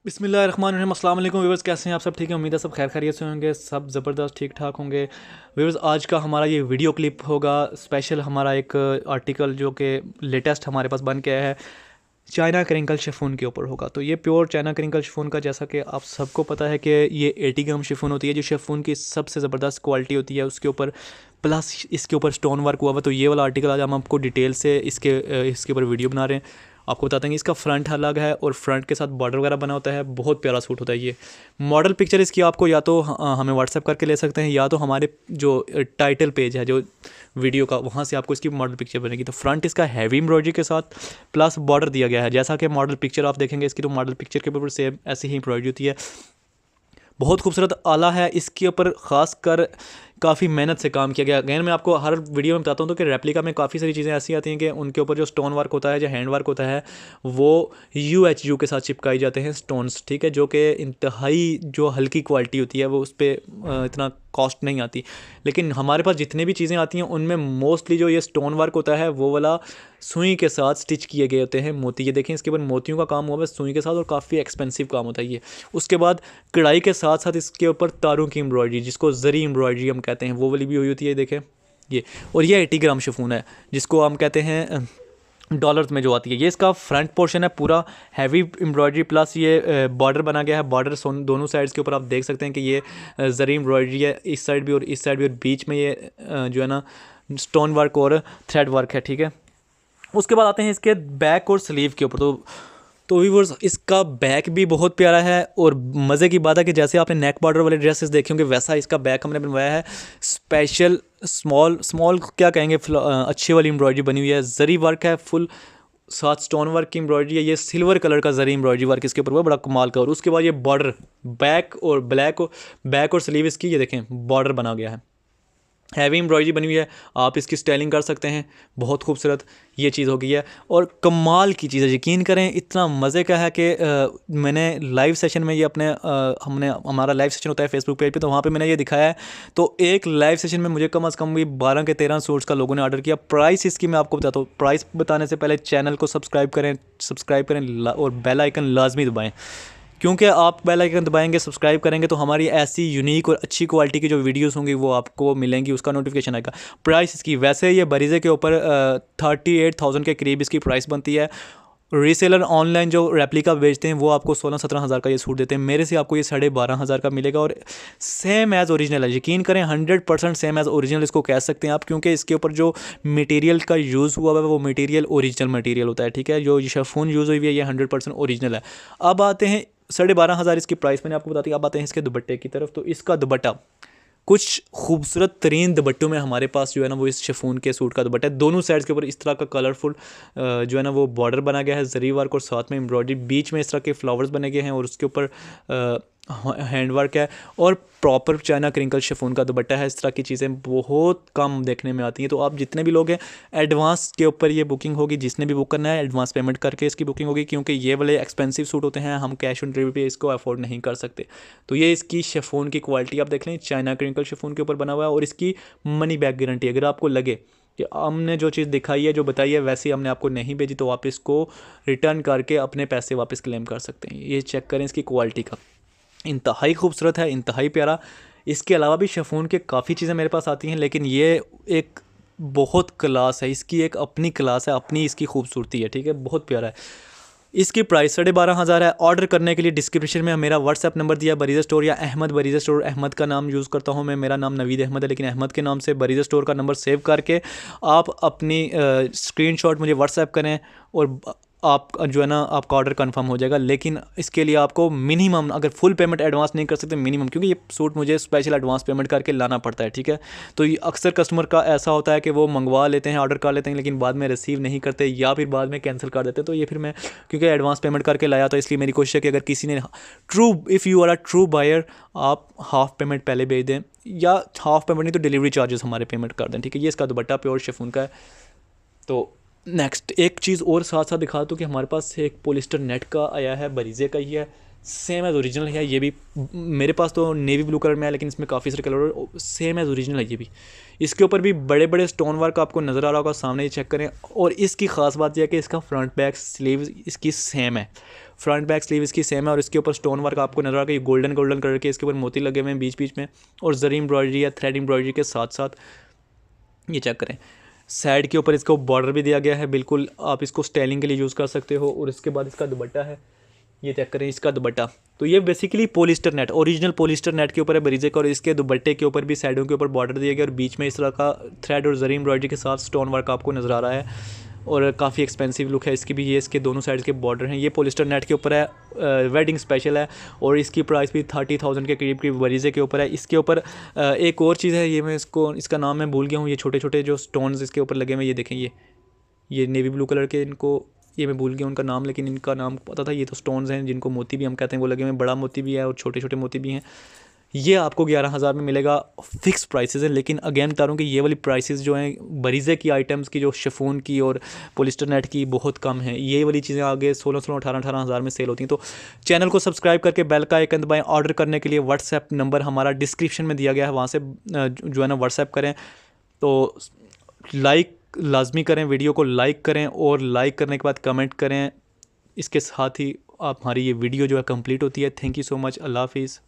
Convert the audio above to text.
बिस्मिल्लाहिर्रहमानिर्रहीम। अस्सलाम वालेकुम व्यूअर्स, कैसे हैं आप सब? ठीक है, उम्मीद है सब खैर खैरियत से होंगे, सब ज़बरदस्त ठीक ठाक होंगे। व्यूअर्स, आज का हमारा ये वीडियो क्लिप होगा स्पेशल, हमारा एक आर्टिकल जो कि लेटेस्ट हमारे पास बन के आया है, चाइना क्रिंकल शिफॉन के ऊपर होगा। तो ये प्योर चाइना क्रिंकल शिफॉन का, जैसा कि आप सबको पता है कि ये 80 ग्राम शिफॉन होती है, जो शिफॉन की सबसे ज़बरदस्त क्वालिटी होती है, उसके ऊपर प्लस इसके ऊपर स्टोन वर्क हुआ हुआ। तो ये वाला आर्टिकल आज हम आपको डिटेल से इसके ऊपर वीडियो बना रहे हैं। आपको बताते हैं कि इसका फ्रंट अलग है और फ्रंट के साथ बॉर्डर वगैरह बना होता है, बहुत प्यारा सूट होता है ये। मॉडल पिक्चर इसकी आपको या तो हमें व्हाट्सएप करके ले सकते हैं, या तो हमारे जो टाइटल पेज है जो वीडियो का, वहाँ से आपको इसकी मॉडल पिक्चर बनेगी। तो फ्रंट इसका हैवी एम्ब्रॉयडरी के साथ प्लस बॉर्डर दिया गया है, जैसा कि मॉडल पिक्चर आप देखेंगे इसकी, तो मॉडल पिक्चर के ऊपर सेम ऐसी ही एम्ब्रॉयडरी होती है। बहुत खूबसूरत आला है, इसके ऊपर ख़ास कर काफ़ी मेहनत से काम किया गया। अगेन मैं आपको हर वीडियो में बताता हूँ तो कि रेप्लिका में काफ़ी सारी चीज़ें ऐसी आती हैं कि उनके ऊपर जो स्टोन वर्क होता है, जो हैंड वर्क होता है, वो UHU के साथ चिपकाई जाते हैं स्टोन्स, ठीक है, जो कि इंतहाई जो हल्की क्वालिटी होती है, वो उस पर इतना कॉस्ट नहीं आती। लेकिन हमारे पास जितनी भी चीज़ें आती हैं उनमें मोस्टली जो ये स्टोन वर्क होता है वो वाला सुई के साथ स्टिच किए गए होते हैं मोती। ये देखें, इसके ऊपर मोतियों का काम हुआ है सुई के साथ, और काफ़ी एक्सपेंसिव काम होता है ये। उसके बाद कढ़ाई के साथ साथ इसके ऊपर तारों की एम्ब्रॉयडरी, जिसको जरी एम्ब्रॉयडरी हम कहते हैं, वो वाली भी हुई होती है, देखें ये। और ये 80 ग्राम शिफॉन है, जिसको हम कहते हैं डॉलर्स में जो आती है। ये इसका फ्रंट पोर्शन है पूरा हैवी एम्ब्रॉयडरी, प्लस ये बॉर्डर बना गया है। बॉर्डर दोनों साइड्स के ऊपर आप देख सकते हैं कि ये जरी एम्ब्रॉयडरी है, इस साइड भी और इस साइड भी, और बीच में ये जो है ना स्टोन वर्क और थ्रेड वर्क है, ठीक है। उसके बाद आते हैं इसके बैक और स्लीव के ऊपर। तो व्यूअर्स, इसका बैक भी बहुत प्यारा है, और मज़े की बात है कि जैसे आपने नेक बॉर्डर वाले ड्रेसेस देखे होंगे, वैसा इसका बैक हमने बनवाया है स्पेशल। स्मॉल स्मॉल क्या कहेंगे, अच्छी वाली एम्ब्रॉयडरी बनी हुई है, जरी वर्क है फुल, साथ स्टोन वर्क की एम्ब्रॉयडरी है। ये सिल्वर कलर का जरी एम्ब्रॉयडरी वर्क इसके ऊपर हुआ, बड़ा कमाल का। और उसके बाद ये बॉर्डर बैक और बैक और स्लीव इसकी, ये देखें बॉर्डर बना गया है, हैवी एम्ब्रॉयडरी बनी हुई है। आप इसकी स्टाइलिंग कर सकते हैं, बहुत खूबसूरत ये चीज़ हो गई है। और कमाल की चीज़ है, यकीन करें इतना मज़े का है कि मैंने लाइव सेशन में ये अपने हमने हमारा लाइव सेशन होता है फेसबुक पेज पे, तो वहाँ पे मैंने ये दिखाया है। तो एक लाइव सेशन में मुझे कम से कम भी 12 के 13 सूट्स का लोगों ने ऑर्डर किया। प्राइस इसकी मैं आपको बताता हूँ। प्राइस बताने से पहले चैनल को सब्सक्राइब करें और बेल आइकन लाजमी दबाएँ, क्योंकि आप बेल आइकन दबाएंगे, सब्सक्राइब करेंगे, तो हमारी ऐसी यूनिक और अच्छी क्वालिटी की जो वीडियोस होंगी वो आपको मिलेंगी, उसका नोटिफिकेशन आएगा। प्राइस इसकी, वैसे ये बरीज़े के ऊपर 38,000 के करीब इसकी प्राइस बनती है। रीसेलर ऑनलाइन जो रेप्लिका बेचते हैं वो आपको 16-17 हज़ार का ये सूट देते हैं, मेरे से आपको ये 12,500 का मिलेगा, और सेम एज़ ओरिजिनल है। यकीन करें 100% सेम एज़ ओरिजिनल इसको कह सकते हैं आप, क्योंकि इसके ऊपर जो मटेरियल का यूज़ हुआ है वो मटेरियल ओरिजिनल मटेरियल होता है, ठीक है। जो शिफॉन यूज़ हुई है ये 100% ओरिजिनल है। अब आते हैं 12,500 इसकी प्राइस मैंने आपको बता दी। अब आते हैं इसके दुपट्टे की तरफ। तो इसका दुपट्टा कुछ खूबसूरत तरीन दुपट्टों में हमारे पास जो है ना वो इस शिफॉन के सूट का दुपट्टा है। दोनों साइड्स के ऊपर इस तरह का कलरफुल जो है ना वो बॉर्डर बना गया है, जरी वर्क, और साथ में एम्ब्रॉयडरी, बीच में इस तरह के फ्लावर्स बने गए हैं, और उसके ऊपर हैंड वर्क है, और प्रॉपर चाइना क्रिंकल शिफॉन का दुपट्टा है। इस तरह की चीज़ें बहुत कम देखने में आती हैं। तो आप जितने भी लोग हैं, एडवांस के ऊपर ये बुकिंग होगी, जिसने भी बुक करना है एडवांस पेमेंट करके इसकी बुकिंग होगी, क्योंकि ये वाले एक्सपेंसिव सूट होते हैं, हम कैश ऑन डिलीवरी पे इसको अफोर्ड नहीं कर सकते। तो ये इसकी शिफॉन की क्वालिटी आप देख लें, चाइना क्रिंकल शिफॉन के ऊपर बना हुआ है, और इसकी मनी बैक गारंटी। अगर आपको लगे कि हमने जो चीज़ दिखाई है, जो बताई है, वैसे हमने आपको नहीं भेजी, तो आप इसको रिटर्न करके अपने पैसे वापस क्लेम कर सकते हैं। ये चेक करें इसकी क्वालिटी का, इंतहाई खूबसूरत है, इंतहाई प्यारा। इसके अलावा भी शिफॉन के काफ़ी चीज़ें मेरे पास आती हैं, लेकिन ये एक बहुत क्लास है, इसकी एक अपनी क्लास है, अपनी इसकी खूबसूरती है, ठीक है, बहुत प्यारा है। इसकी प्राइस 12,500 है। ऑर्डर करने के लिए डिस्क्रिप्शन में मेरा व्हाट्सएप नंबर दिया, बरीज़ा स्टोर या अहमद बरीज़ा स्टोर। अहमद का नाम यूज़ करता हूँ मैं, मेरा नाम नवीद अहमद है, लेकिन अहमद के नाम से बरीज़ा स्टोर का नंबर सेव करके आप अपनी स्क्रीनशॉट मुझे व्हाट्सएप करें, और आप जो है ना आपका ऑर्डर कंफर्म हो जाएगा। लेकिन इसके लिए आपको मिनिमम, अगर फुल पेमेंट एडवांस नहीं कर सकते, मिनिमम, क्योंकि ये सूट मुझे स्पेशल एडवांस पेमेंट करके लाना पड़ता है, ठीक है। तो ये अक्सर कस्टमर का ऐसा होता है कि वो मंगवा लेते हैं, ऑर्डर कर लेते हैं, लेकिन बाद में रिसीव नहीं करते, या फिर बाद में कैंसिल कर देते हैं। तो ये फिर मैं क्योंकि एडवांस पेमेंट करके लाया, तो इसलिए मेरी कोशिश है कि अगर किसी ने if you are a true buyer, आप हाफ़ पेमेंट पहले भेज दें, या हाफ़ पेमेंट नहीं तो डिलीवरी चार्जेस हमारे पेमेंट कर दें, ठीक है। ये इसका दुपट्टा प्योर शिफॉन का है। तो नेक्स्ट एक चीज़ और साथ साथ दिखा दूँ कि हमारे पास एक पॉलिस्टर नेट का आया है, बरीज़े का ही है, सेम एज़ ओरिजिनल है। ये भी मेरे पास तो नेवी ब्लू कलर में है, लेकिन इसमें काफ़ी सारे कलर, सेम एज़ ओरिजिनल है ये भी। इसके ऊपर भी बड़े बड़े स्टोन वर्क आपको नज़र आ रहा होगा सामने, ये चेक करें। और इसकी ख़ास बात यह है कि इसका फ्रंट बैक स्लीव इसकी सेम है। फ्रंट बैक स्लीव इसकी सेम है और इसके ऊपर स्टोन वर्क आपको नजर आ रहा है, गोल्डन गोल्डन कलर के इसके ऊपर मोती लगे हुए हैं बीच बीच में, और जरी एम्ब्रॉयडरी या थ्रेड एम्ब्रॉयडरी के साथ साथ ये चेक करें। साइड के ऊपर इसको बॉर्डर भी दिया गया है, बिल्कुल आप इसको स्टाइलिंग के लिए यूज़ कर सकते हो। और इसके बाद इसका दुपट्टा है, ये चेक करें इसका दुपट्टा। तो ये basically polyester net, original polyester net के ऊपर है बरीजे का, और इसके दुपट्टे के ऊपर भी साइडों के ऊपर बॉर्डर दिया गया और बीच में इस तरह का थ्रेड और जरी एम्ब्रॉयडरी के साथ स्टोन वर्क आपको नज़र आ रहा है, और काफ़ी एक्सपेंसिव लुक है इसकी भी। ये इसके दोनों साइड के बॉर्डर हैं, ये पॉलिस्टर नेट के ऊपर है, वेडिंग स्पेशल है, और इसकी प्राइस भी 30,000 के करीब करीब बरीजे के ऊपर है। इसके ऊपर एक और चीज़ है, ये मैं इसका नाम मैं भूल गया हूँ, ये छोटे छोटे जो स्टोन्स इसके ऊपर लगे हुए, ये देखें, ये नेवी ब्लू कलर के, इनको ये मैं भूल गया उनका नाम, लेकिन इनका नाम पता था। ये तो स्टोन्स हैं जिनको मोती भी हम कहते हैं, वो लगे हुए हैं, बड़ा मोती भी है और छोटे छोटे मोती भी हैं। ये आपको 11,000 में मिलेगा, फिक्स प्राइसेस हैं। लेकिन अगेन बता रहा हूँ कि ये वाली प्राइसेस जो हैं बरीजे की आइटम्स की, जो शिफॉन की और पॉलिस्टर नेट की, बहुत कम है। ये वाली चीज़ें आगे 16 18 हज़ार में सेल होती हैं। तो चैनल को सब्सक्राइब करके बेल का आइकन दबाएं। ऑर्डर करने के लिए व्हाट्सएप नंबर हमारा डिस्क्रिप्शन में दिया गया है, वहाँ से जो है ना व्हाट्सएप करें। तो लाइक लाजमी करें, वीडियो को लाइक करें, और लाइक करने के बाद कमेंट करें। इसके साथ ही आप हमारी ये वीडियो जो है कंप्लीट होती है। Thank you so much. अल्लाह हाफिज़।